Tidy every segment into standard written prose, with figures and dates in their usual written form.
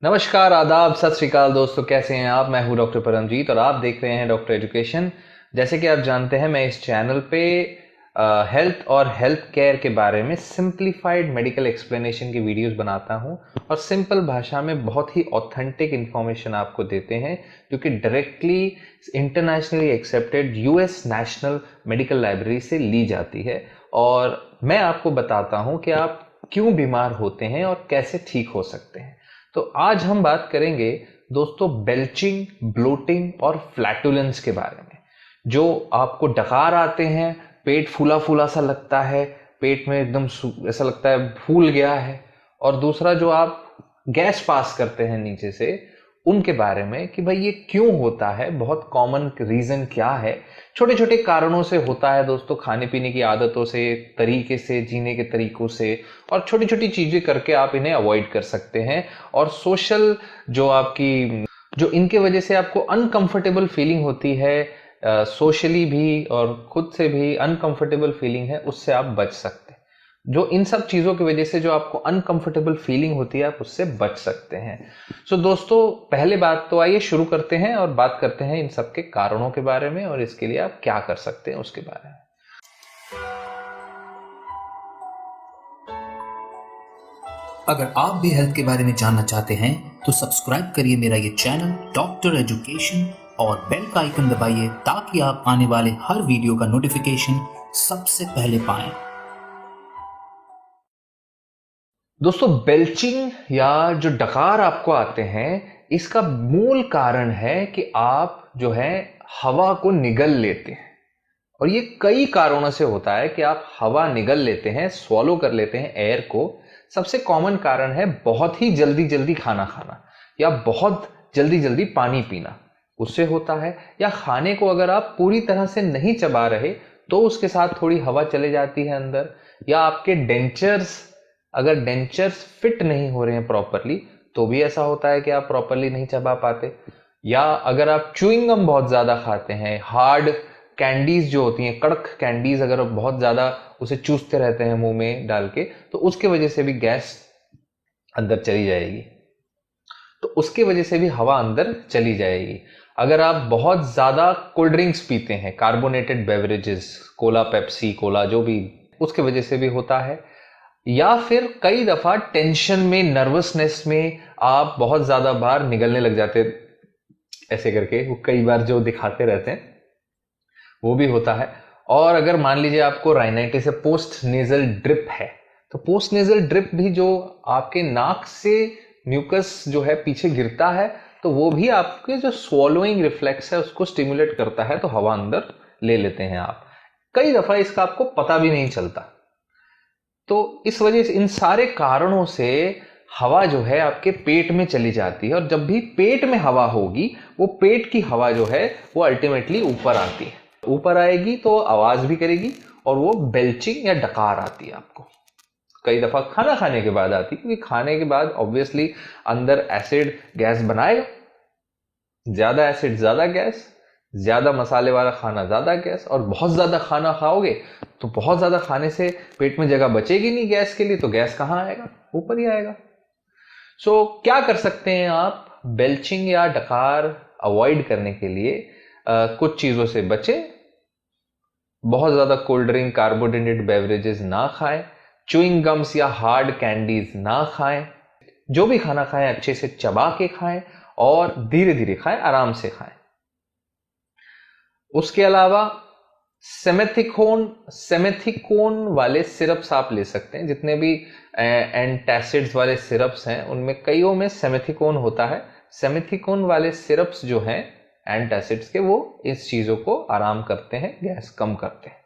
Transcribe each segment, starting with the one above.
नमस्कार, आदाब, सत श्री अकाल दोस्तों। कैसे हैं आप? मैं हूं डॉक्टर परमजीत और आप देख रहे हैं डॉक्टर एजुकेशन। जैसे कि आप जानते हैं, मैं इस चैनल पे हेल्थ और हेल्थ केयर के बारे में सिंप्लीफाइड मेडिकल एक्सप्लेनेशन की वीडियोस बनाता हूं और सिंपल भाषा में बहुत ही ऑथेंटिक इंफॉर्मेशन आपको देते हैं जो कि directly internationally accepted US national medical library से ली जाती है। और मैं आपको बताता हूं कि आप क्यों बीमार होते हैं और कैसे ठीक हो सकते हैं। तो आज हम बात करेंगे दोस्तों बेल्चिंग, ब्लोटिंग और फ्लैटुलेंस के बारे में। जो आपको डकार आते हैं, पेट फूला फूला सा लगता है, पेट में एकदम ऐसा लगता है फूल गया है, और दूसरा जो आप गैस पास करते हैं नीचे से, उनके बारे में कि भाई ये क्यों होता है, बहुत कॉमन रीजन क्या है। छोटे छोटे कारणों से होता है दोस्तों, खाने पीने की आदतों से, तरीके से, जीने के तरीकों से, और छोटी छोटी चीजें करके आप इन्हें अवॉइड कर सकते हैं। और सोशल जो इनके वजह से आपको अनकंफर्टेबल फीलिंग होती है, सोशली भी और खुद से भी अनकंफर्टेबल फीलिंग है, उससे आप बच सकते हैं। जो इन सब चीजों की वजह से जो आपको अनकंफर्टेबल फीलिंग होती है, आप उससे बच सकते हैं। सो दोस्तों, पहले बात तो आइए शुरू करते हैं और बात करते हैं इन सब के कारणों के बारे में और इसके लिए आप क्या कर सकते हैं उसके बारे में। अगर आप भी हेल्थ के बारे में जानना चाहते हैं तो सब्सक्राइब करिए मेरा ये चैनल डॉक्टर एजुकेशन और बेल का आइकन दबाइए ताकि आप आने वाले हर वीडियो का नोटिफिकेशन सबसे पहले पाएं। दोस्तों, बेल्चिंग या जो डकार आपको आते हैं, इसका मूल कारण है कि आप जो है हवा को निगल लेते हैं। और ये कई कारणों से होता है कि आप हवा निगल लेते हैं, स्वॉलो कर लेते हैं एयर को। सबसे कॉमन कारण है बहुत ही जल्दी जल्दी खाना खाना या बहुत जल्दी जल्दी पानी पीना, उससे होता है। या खाने को अगर आप पूरी तरह से नहीं चबा रहे तो उसके साथ थोड़ी हवा चले जाती है अंदर। या आपके अगर डेंचर्स फिट नहीं हो रहे हैं प्रॉपरली, तो भी ऐसा होता है कि आप प्रॉपरली नहीं चबा पाते। या अगर आप च्युइंग गम बहुत ज्यादा खाते हैं, हार्ड कैंडीज जो होती हैं, कड़क कैंडीज, अगर आप बहुत ज्यादा उसे चूसते रहते हैं मुंह में डाल के, तो उसके वजह से भी गैस अंदर चली जाएगी, तो उसके वजह से भी हवा अंदर चली जाएगी। अगर आप बहुत ज्यादा कोल्ड ड्रिंक्स पीते हैं, carbonated beverages, Cola, Pepsi, Cola, जो भी, उसके वजह से भी होता है। या फिर कई दफा टेंशन में, नर्वसनेस में आप बहुत ज्यादा बार निगलने लग जाते ऐसे करके, वो कई बार जो दिखाते रहते हैं, वो भी होता है। और अगर मान लीजिए आपको राइनाइटिस है, पोस्ट नेजल ड्रिप है, तो पोस्ट नेजल ड्रिप भी जो आपके नाक से म्यूकस जो है पीछे गिरता है, तो वो भी आपके जो स्वॉलोइंग रिफ्लेक्स है उसको स्टिमुलेट करता है, तो हवा अंदर ले लेते हैं आप। कई दफा इसका आपको पता भी नहीं चलता। तो इस वजह से, इन सारे कारणों से हवा जो है आपके पेट में चली जाती है। और जब भी पेट में हवा होगी, वो पेट की हवा जो है वो अल्टीमेटली ऊपर आती है। ऊपर आएगी तो आवाज भी करेगी और वो बेल्चिंग या डकार आती है आपको। कई दफा खाना खाने के बाद आती है, क्योंकि खाने के बाद ऑब्वियसली अंदर एसिड गैस बनाएगा। ज्यादा एसिड ज्यादा गैस, ज्यादा मसाले वाला खाना ज्यादा गैस, और बहुत ज्यादा खाना खाओगे तो बहुत ज्यादा खाने से पेट में जगह बचेगी नहीं गैस के लिए, तो गैस कहां आएगा? ऊपर ही आएगा। सो क्या कर सकते हैं आप बेल्चिंग या डकार अवॉइड करने के लिए? कुछ चीजों से बचें। बहुत ज्यादा कोल्ड ड्रिंक, कार्बोनेटेड बेवरेजेस ना खाएं, च्युइंग गम्स या हार्ड कैंडीज ना खाएं। जो भी खाना खाएं अच्छे से चबा के खाएं और धीरे धीरे खाएं, आराम से खाएं। उसके अलावा सेमेथिकोन वाले सिरप्स आप ले सकते हैं। जितने भी एंटासिड्स वाले सिरप्स हैं, उनमें कईयों में सेमेथिकोन होता है। सेमेथिकोन वाले सिरप्स जो हैं एंटासिड्स के, वो इस चीजों को आराम करते हैं, गैस कम करते हैं।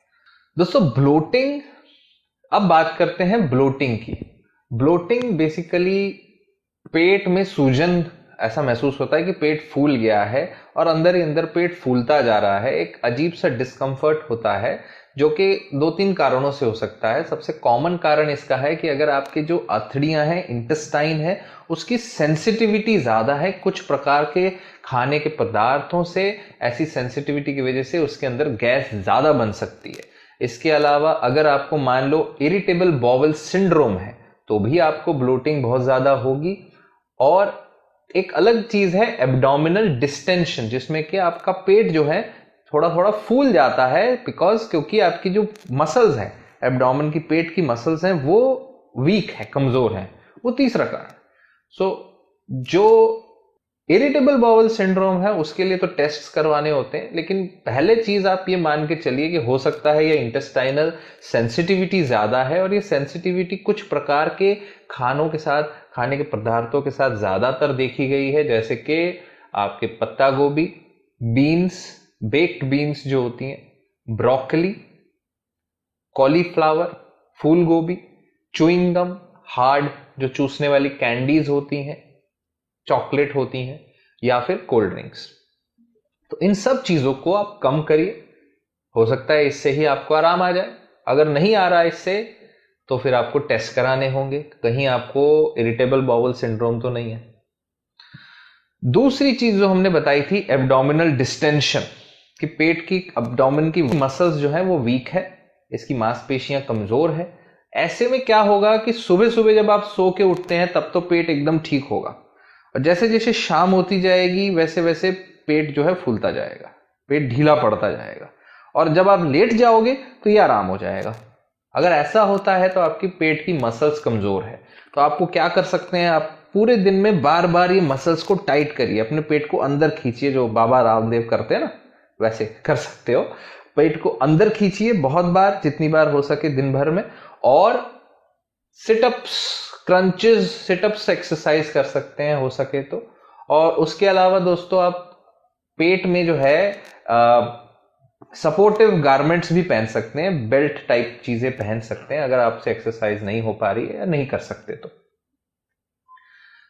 दोस्तों, ब्लोटिंग, अब बात करते हैं ब्लोटिंग की। ब्लोटिंग बेसिकली पेट में सूजन, ऐसा महसूस होता है कि पेट फूल गया है और अंदर ही अंदर पेट फूलता जा रहा है। एक अजीब सा डिस्कंफर्ट होता है, जो कि 2-3 कारणों से हो सकता है। सबसे कॉमन कारण इसका है कि अगर आपके जो अथड़ियां हैं, इंटेस्टाइन है, उसकी सेंसिटिविटी ज्यादा है कुछ प्रकार के खाने के पदार्थों से। ऐसी सेंसिटिविटी की वजह से उसके अंदर गैस ज्यादा बन सकती है। इसके अलावा अगर आपको मान लो इरिटेबल बॉवल सिंड्रोम है, तो भी आपको ब्लोटिंग बहुत ज्यादा होगी। और एक अलग चीज है एब्डोमिनल डिस्टेंशन, जिसमें कि आपका पेट जो है थोड़ा थोड़ा फूल जाता है क्योंकि आपकी जो मसल्स हैं, एब्डोमेन की, पेट की मसल्स हैं, वो वीक है, कमजोर है। वो तीसरा कारण। सो जो इरिटेबल बाउल सिंड्रोम है उसके लिए तो टेस्ट करवाने होते हैं, लेकिन पहले चीज आप ये मान के चलिए कि हो सकता है ये इंटेस्टाइनल सेंसिटिविटी ज्यादा है, और ये सेंसिटिविटी कुछ प्रकार के खानों के साथ, खाने के पदार्थों के साथ ज्यादातर देखी गई है, जैसे कि आपके पत्ता गोभी, बीन्स, बेक्ड बीन्स जो होती हैं, ब्रोकली, कॉलीफ्लावर, फूल गोभी, च्युइंगम, हार्ड जो चूसने वाली कैंडीज होती हैं, चॉकलेट होती हैं, या फिर कोल्ड ड्रिंक्स। तो इन सब चीजों को आप कम करिए, हो सकता है इससे ही आपको आराम आ जाए। अगर नहीं आ रहा इससे तो फिर आपको टेस्ट कराने होंगे, कहीं आपको इरिटेबल बाउल सिंड्रोम तो नहीं है। दूसरी चीज जो हमने बताई थी एब्डोमिनल डिस्टेंशन, कि पेट की, एब्डोमेन की मसल्स जो है वो वीक है, इसकी मांसपेशियां कमजोर है। ऐसे में क्या होगा कि सुबह सुबह जब आप सो के उठते हैं तब तो पेट एकदम ठीक होगा, और जैसे जैसे शाम होती जाएगी वैसे वैसे पेट जो है फूलता जाएगा, पेट ढीला पड़ता जाएगा, और जब आप लेट जाओगे तो ये आराम हो जाएगा। अगर ऐसा होता है तो आपकी पेट की मसल्स कमजोर है, तो आपको क्या कर सकते हैं, आप पूरे दिन में बार बार ये मसल्स को टाइट करिए, अपने पेट को अंदर खींचिए, जो बाबा रामदेव करते हैं ना वैसे कर सकते हो। पेट को अंदर खींचिए बहुत बार, जितनी बार हो सके दिन भर में, और सिटअप्स, क्रंचेस, सिटअप्स एक्सरसाइज कर सकते हैं हो सके तो। और उसके अलावा दोस्तों आप पेट में जो है सपोर्टिव गारमेंट्स भी पहन सकते हैं, बेल्ट टाइप चीजें पहन सकते हैं अगर आपसे एक्सरसाइज नहीं हो पा रही है या नहीं कर सकते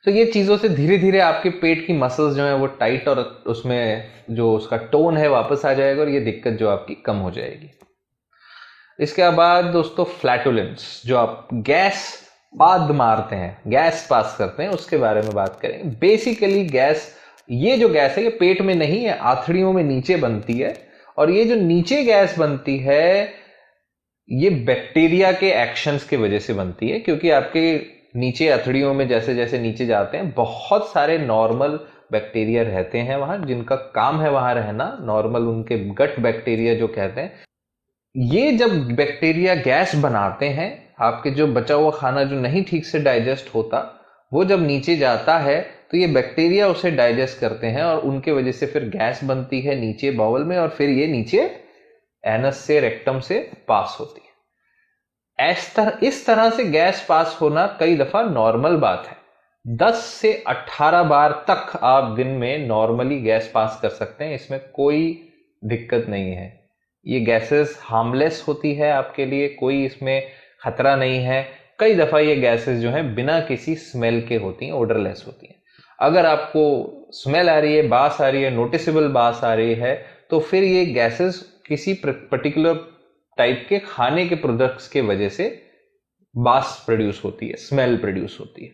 तो ये चीजों से धीरे धीरे आपके पेट की मसल्स जो है वो टाइट, और उसमें जो उसका टोन है वापस आ जाएगा, और ये दिक्कत जो आपकी कम हो जाएगी। इसके बाद दोस्तों फ्लैटुलेंस, जो आप गैस पाद मारते हैं, गैस पास करते हैं, उसके बारे में बात करेंगे। बेसिकली गैस, ये जो गैस है ये पेट में नहीं है, आंतड़ियों में नीचे बनती है, और ये जो नीचे गैस बनती है ये बैक्टीरिया के एक्शंस की वजह से बनती है, क्योंकि आपके नीचे अथड़ियों में जैसे जैसे नीचे जाते हैं बहुत सारे नॉर्मल बैक्टीरिया रहते हैं वहां, जिनका काम है वहां रहना, नॉर्मल उनके गट बैक्टीरिया जो कहते हैं। ये जब बैक्टीरिया गैस बनाते हैं, आपके जो बचा हुआ खाना जो नहीं ठीक से डाइजेस्ट होता, वो जब नीचे जाता है तो ये बैक्टीरिया उसे डाइजेस्ट करते हैं, और उनके वजह से फिर गैस बनती है नीचे बाउल में, और फिर ये नीचे एनस से, रेक्टम से पास होती है। इस तरह से गैस पास होना कई दफा नॉर्मल बात है। 10 से 18 बार तक आप दिन में नॉर्मली गैस पास कर सकते हैं, इसमें कोई दिक्कत नहीं है। ये गैसेस हार्मलेस होती है आपके लिए, कोई इसमें खतरा नहीं है। कई दफा ये गैसेस जो हैं बिना किसी स्मेल के होती हैं, ओडरलेस होती हैं। अगर आपको स्मेल आ रही है, बास आ रही है, नोटिसेबल बास आ रही है, तो फिर ये गैसेस किसी पर्टिकुलर टाइप के खाने के प्रोडक्ट्स के वजह से बास प्रोड्यूस होती है, स्मेल प्रोड्यूस होती है।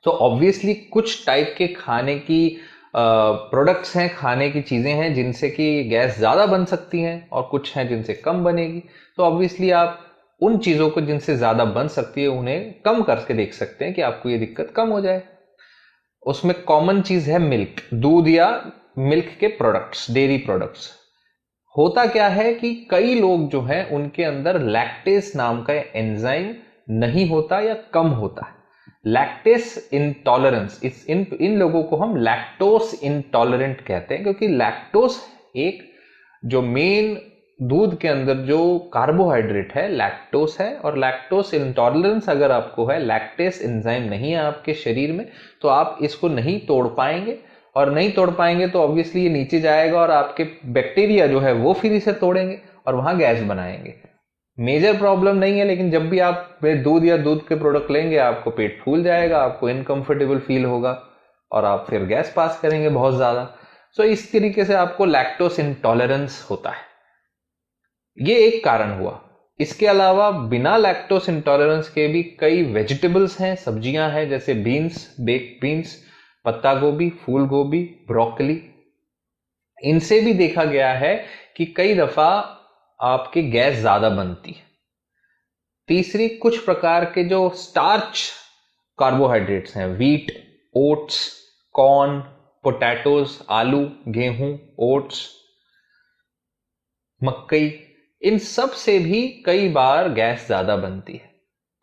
तो ऑब्वियसली कुछ टाइप के खाने की प्रोडक्ट्स हैं, खाने की चीजें हैं जिनसे कि गैस ज्यादा बन सकती हैं, और कुछ हैं जिनसे कम बनेगी। तो ऑब्वियसली आप उन चीजों को जिनसे ज्यादा बन सकती है उन्हें कम करके देख सकते हैं कि आपको ये दिक्कत कम हो जाए। उसमें कॉमन चीज है मिल्क, दूध या मिल्क के प्रोडक्ट्स, डेयरी प्रोडक्ट्स। होता क्या है कि कई लोग जो हैं उनके अंदर लैक्टेस नाम का एंजाइम नहीं होता या कम होता है। लैक्टेस इंटॉलरेंस, इन लोगों को हम लैक्टोस इंटॉलरेंट कहते हैं, क्योंकि लैक्टोस एक जो मेन दूध के अंदर जो कार्बोहाइड्रेट है लैक्टोस है, और लैक्टोस इंटॉलरेंस अगर आपको है, लैक्टेस एंजाइम नहीं है आपके शरीर में, तो आप इसको नहीं तोड़ पाएंगे, और नहीं तोड़ पाएंगे तो ऑब्वियसली ये नीचे जाएगा, और आपके बैक्टीरिया जो है वो फिर इसे तोड़ेंगे और वहां गैस बनाएंगे। मेजर प्रॉब्लम नहीं है, लेकिन जब भी आप दूध या दूध के प्रोडक्ट लेंगे आपको पेट फूल जाएगा, आपको इनकंफर्टेबल फील होगा, और आप फिर गैस पास करेंगे बहुत ज्यादा। सो इस तरीके से आपको लैक्टोस इंटॉलरेंस होता है, ये एक कारण हुआ। इसके अलावा बिना लैक्टोस इंटॉलरेंस के भी कई वेजिटेबल्स हैं, सब्जियां हैं, जैसे बीन्स, बेक्ड बीन्स, पत्ता गोभी, फूल गोभी, ब्रोकली। इनसे भी देखा गया है कि कई दफा आपके गैस ज्यादा बनती है। तीसरी, कुछ प्रकार के जो स्टार्च कार्बोहाइड्रेट्स हैं, व्हीट, ओट्स, कॉर्न, पोटैटोज, आलू, गेहूं, ओट्स, मकई, इन सब से भी कई बार गैस ज्यादा बनती है।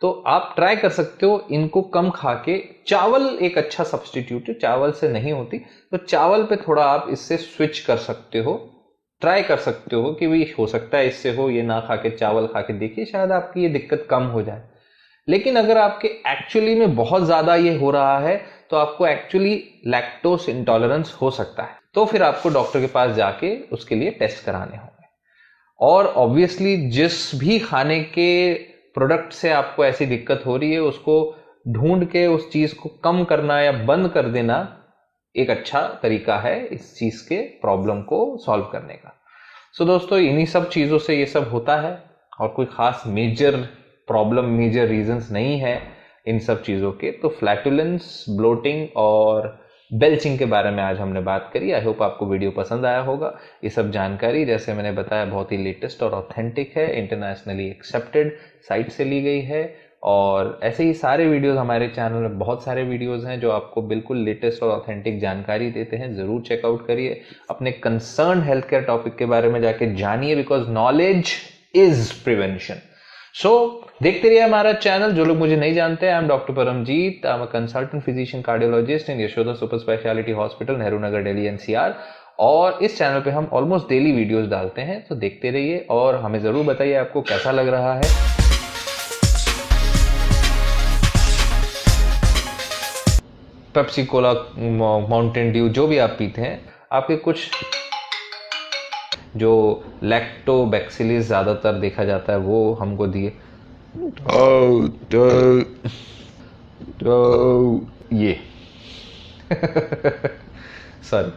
तो आप ट्राई कर सकते हो इनको कम खा के। चावल एक अच्छा सब्स्टिट्यूट है, चावल से नहीं होती, तो चावल पे थोड़ा आप इससे स्विच कर सकते हो, ट्राई कर सकते हो कि भी हो सकता है इससे हो, ये ना खा के चावल खा के देखिए, शायद आपकी ये दिक्कत कम हो जाए। लेकिन अगर आपके एक्चुअली में बहुत ज्यादा ये हो रहा है तो आपको एक्चुअली लैक्टोज इंटॉलरेंस हो सकता है, तो फिर आपको डॉक्टर के पास जाके उसके लिए टेस्ट कराने होंगे। और ऑब्वियसली जिस भी खाने के प्रोडक्ट से आपको ऐसी दिक्कत हो रही है उसको ढूंढ के उस चीज को कम करना या बंद कर देना एक अच्छा तरीका है इस चीज के प्रॉब्लम को सॉल्व करने का। सो दोस्तों, इन्हीं सब चीजों से ये सब होता है और कोई खास मेजर प्रॉब्लम, मेजर रीजंस नहीं है इन सब चीजों के। तो फ्लैटुलेंस, ब्लोटिंग और बेल्चिंग के बारे में आज हमने बात करी। आई होप आपको वीडियो पसंद आया होगा। ये सब जानकारी जैसे मैंने बताया बहुत ही लेटेस्ट और ऑथेंटिक है, इंटरनेशनली एक्सेप्टेड साइट से ली गई है। और ऐसे ही सारे वीडियोस हमारे चैनल में बहुत सारे वीडियोस हैं जो आपको बिल्कुल लेटेस्ट और ऑथेंटिक जानकारी देते हैं, जरूर चेकआउट करिए। अपने कंसर्न हेल्थ केयर टॉपिक के बारे में जाके जानिए, because knowledge is prevention. So देखते रहिए हमारा चैनल। जो लोग मुझे नहीं जानते, I am doctor Paramjit, I am a consultant physician cardiologist in Yashoda super speciality hospital, Nehru Nagar, Delhi NCR. और इस चैनल पे हम ऑलमोस्ट डेली वीडियोस डालते हैं, तो देखते रहिए और हमें जरूर बताइए आपको कैसा लग रहा है। पेप्सी कोला, माउंटेन ड्यू, जो भी आप पीते हैं, आपके कुछ जो लैक्टोबैक्सिलिस ज्यादातर देखा जाता है वो हमको दिए। ये सॉरी।